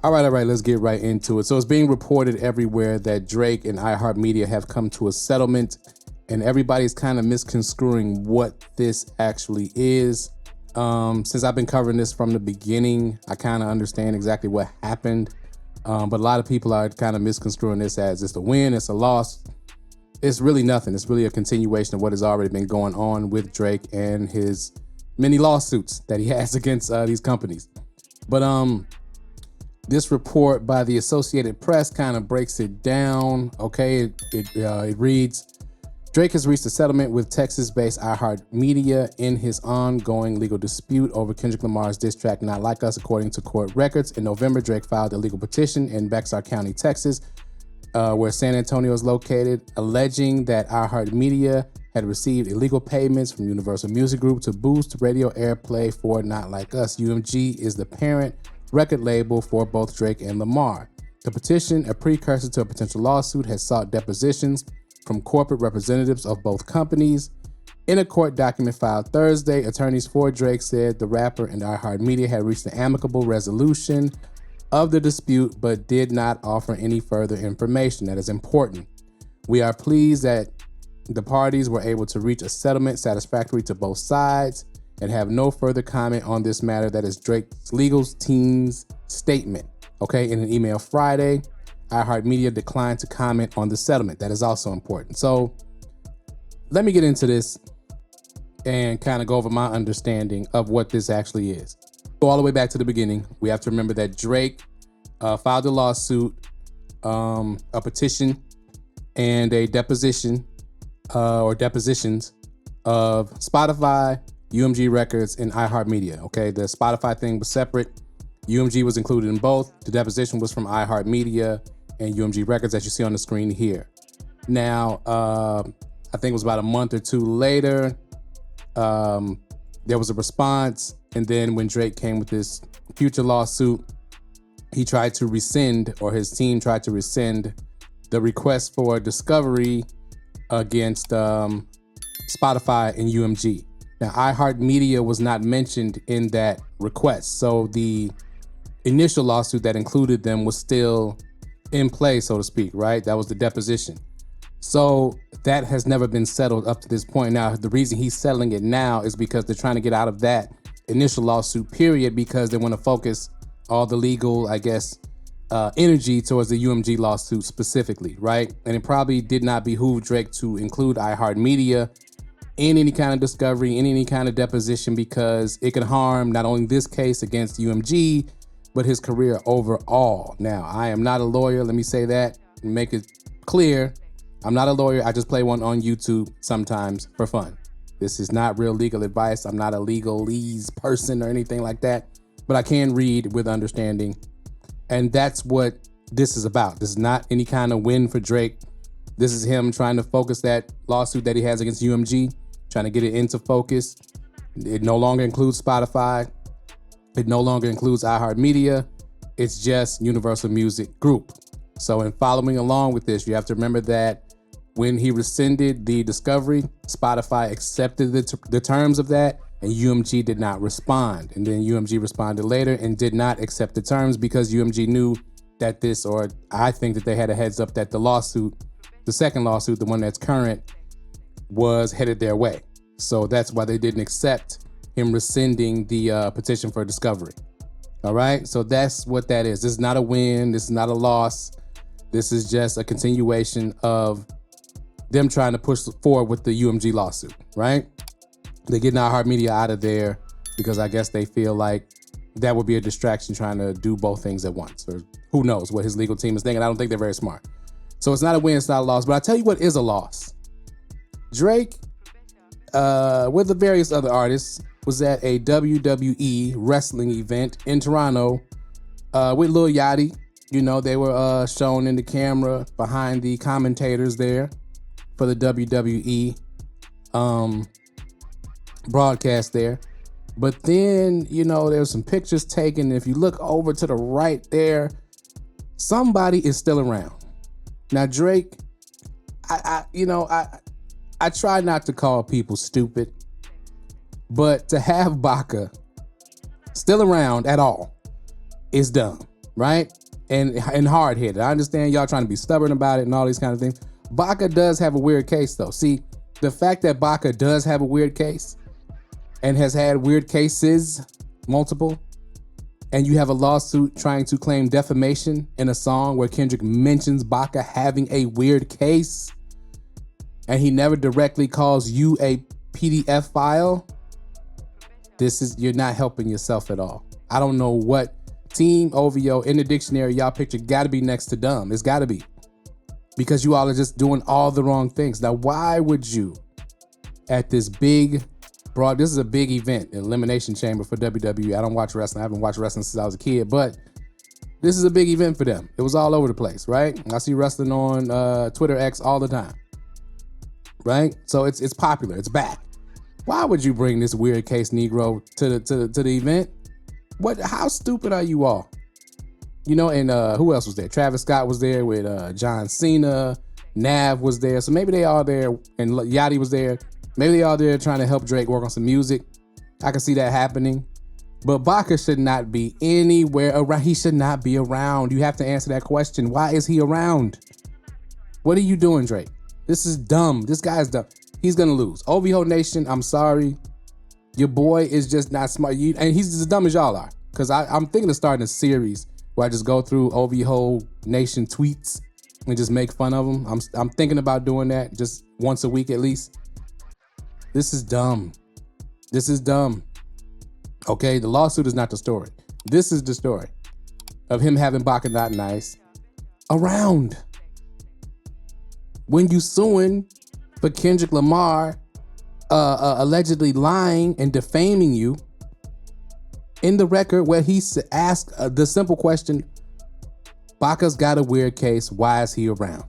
All right, let's get right into it. So it's being reported everywhere that Drake and iHeartMedia have come to a settlement, and everybody's kind of misconstruing what this actually is. Since I've been covering this from the beginning, I kind of understand exactly what happened. But a lot of people are kind of misconstruing this as it's a win, it's a loss. It's really nothing. It's really a continuation of what has already been going on with Drake and his many lawsuits that he has against these companies. But this report by the Associated Press kind of breaks it down. Okay, it reads, Drake has reached a settlement with Texas-based iHeartMedia in his ongoing legal dispute over Kendrick Lamar's diss track Not Like Us. According to court records, in November, Drake filed a legal petition in Bexar County, Texas, where San Antonio is located, alleging that iHeartMedia had received illegal payments from Universal Music Group to boost radio airplay for Not Like Us. UMG is the parent record label for both Drake and Lamar. The petition, a precursor to a potential lawsuit, has sought depositions from corporate representatives of both companies. In a court document filed Thursday, attorneys for Drake said the rapper and iHeartMedia had reached an amicable resolution of the dispute, but did not offer any further information. That is important. We are pleased that the parties were able to reach a settlement satisfactory to both sides and have no further comment on this matter. That is Drake's legal team's statement. Okay, in an email Friday, iHeartMedia declined to comment on the settlement. That is also important. So let me get into this and kind of go over my understanding of what this actually is. Go all the way back to the beginning. We have to remember that Drake filed a lawsuit, a petition, and a deposition or depositions of Spotify, UMG Records, and iHeartMedia. Okay, the Spotify thing was separate. UMG was included in both. The deposition was from iHeartMedia and UMG Records, as you see on the screen here. Now, I think it was about a month or two later, there was a response. And then when Drake came with this future lawsuit, he tried to rescind, or his team tried to rescind, the request for discovery against Spotify and UMG. Now, iHeartMedia was not mentioned in that request. So the initial lawsuit that included them was still in play, so to speak, right? That was the deposition. So that has never been settled up to this point. Now, the reason he's settling it now is because they're trying to get out of that initial lawsuit period, because they want to focus all the legal, I guess, energy towards the UMG lawsuit specifically, right? And it probably did not behoove Drake to include iHeartMedia in any kind of discovery, in any kind of deposition, because it could harm not only this case against UMG, but his career overall. Now, I am not a lawyer. Let me say that and make it clear. I'm not a lawyer. I just play one on YouTube sometimes for fun. This is not real legal advice. I'm not a legalese person or anything like that, but I can read with understanding. And that's what this is about. This is not any kind of win for Drake. This is him trying to focus that lawsuit that he has against UMG, trying to get it into focus. It no longer includes Spotify. It no longer includes iHeartMedia. It's just Universal Music Group. So in following along with this, you have to remember that when he rescinded the discovery, Spotify accepted the terms of that, and UMG did not respond. And then UMG responded later and did not accept the terms because UMG knew that this, or I think that they had a heads up that the lawsuit, the second lawsuit, the one that's current, was headed their way. So that's why they didn't accept him rescinding the petition for discovery. All right, so that's what that is. This is not a win. This is not a loss. This is just a continuation of them trying to push forward with the UMG lawsuit, right? They're getting iHeartMedia out of there because I guess they feel like that would be a distraction trying to do both things at once, or who knows what his legal team is thinking. I don't think they're very smart. So it's not a win, it's not a loss, but I'll tell you what is a loss. Drake, with the various other artists, was at a WWE wrestling event in Toronto with Lil Yachty. You know, they were shown in the camera behind the commentators there for the WWE broadcast there. But then, you know, there's some pictures taken. If you look over to the right there, somebody is still around. Now, Drake, I try not to call people stupid, but to have Baka still around at all is dumb, right? And hard-headed. I understand y'all trying to be stubborn about it and all these kind of things. Baka does have a weird case, though. See, the fact that Baka does have a weird case and has had weird cases, multiple, and you have a lawsuit trying to claim defamation in a song where Kendrick mentions Baka having a weird case, and he never directly calls you a PDF file, you're not helping yourself at all. I don't know what Team OVO in the dictionary y'all picture got to be next to dumb. It's got to be. Because you all are just doing all the wrong things. Now, why would you, at this big, this is a big event, Elimination Chamber for WWE. I don't watch wrestling. I haven't watched wrestling since I was a kid, but this is a big event for them. It was all over the place, right? I see wrestling on Twitter X all the time, right? So it's popular. It's back. Why would you bring this weird case Negro to the event? How stupid are you all? You know, and who else was there? Travis Scott was there with John Cena. Nav was there. So maybe they all there, and Yachty was there. Maybe they all there trying to help Drake work on some music. I can see that happening. But Baka should not be anywhere around. He should not be around. You have to answer that question. Why is he around? What are you doing, Drake? This is dumb. This guy's dumb. He's going to lose. OVO Nation, I'm sorry. Your boy is just not smart. And he's as dumb as y'all are. Because I'm thinking of starting a series where I just go through OVO Nation tweets and just make fun of them. I'm thinking about doing that just once a week at least. This is dumb. This is dumb. Okay, the lawsuit is not the story. This is the story of him having Baka Not Nice around. When you suing for Kendrick Lamar allegedly lying and defaming you in the record where he asked the simple question, Baka's got a weird case, why is he around?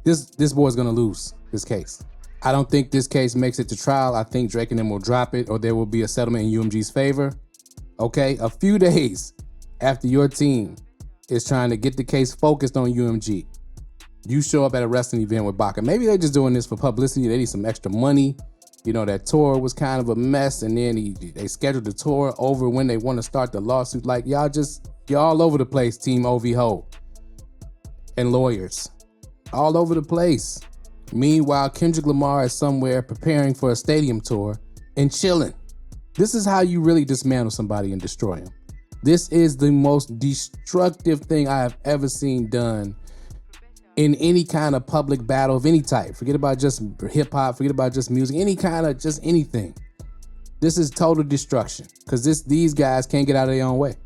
This boy's gonna lose this case. I don't think this case makes it to trial. I think Drake and them will drop it, or there will be a settlement in UMG's favor. Okay, a few days after your team is trying to get the case focused on UMG, you show up at a wrestling event with Baka. Maybe they're just doing this for publicity. They need some extra money. You know, that tour was kind of a mess, and then they scheduled the tour over when they want to start the lawsuit. Like, y'all all over the place, Team OVO and lawyers. All over the place. Meanwhile, Kendrick Lamar is somewhere preparing for a stadium tour and chilling. This is how you really dismantle somebody and destroy him. This is the most destructive thing I have ever seen done in any kind of public battle of any type. Forget about just hip hop, forget about just music, any kind of just anything. This is total destruction because these guys can't get out of their own way.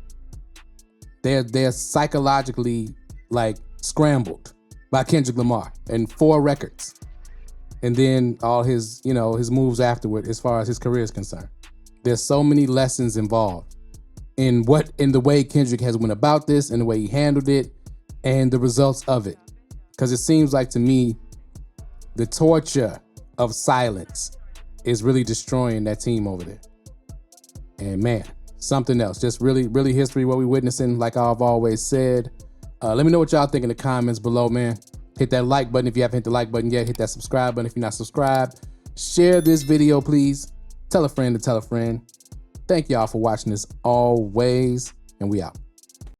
They're psychologically like scrambled by Kendrick Lamar and 4 records. And then all his moves afterward as far as his career is concerned. There's so many lessons involved in the way Kendrick has went about this and the way he handled it and the results of it. Because it seems like to me, the torture of silence is really destroying that team over there. And man, something else. Just really, really history, what we're witnessing, like I've always said. Let me know what y'all think in the comments below, man. Hit that like button if you haven't hit the like button yet. Hit that subscribe button if you're not subscribed. Share this video, please. Tell a friend to tell a friend. Thank y'all for watching this always, and we out.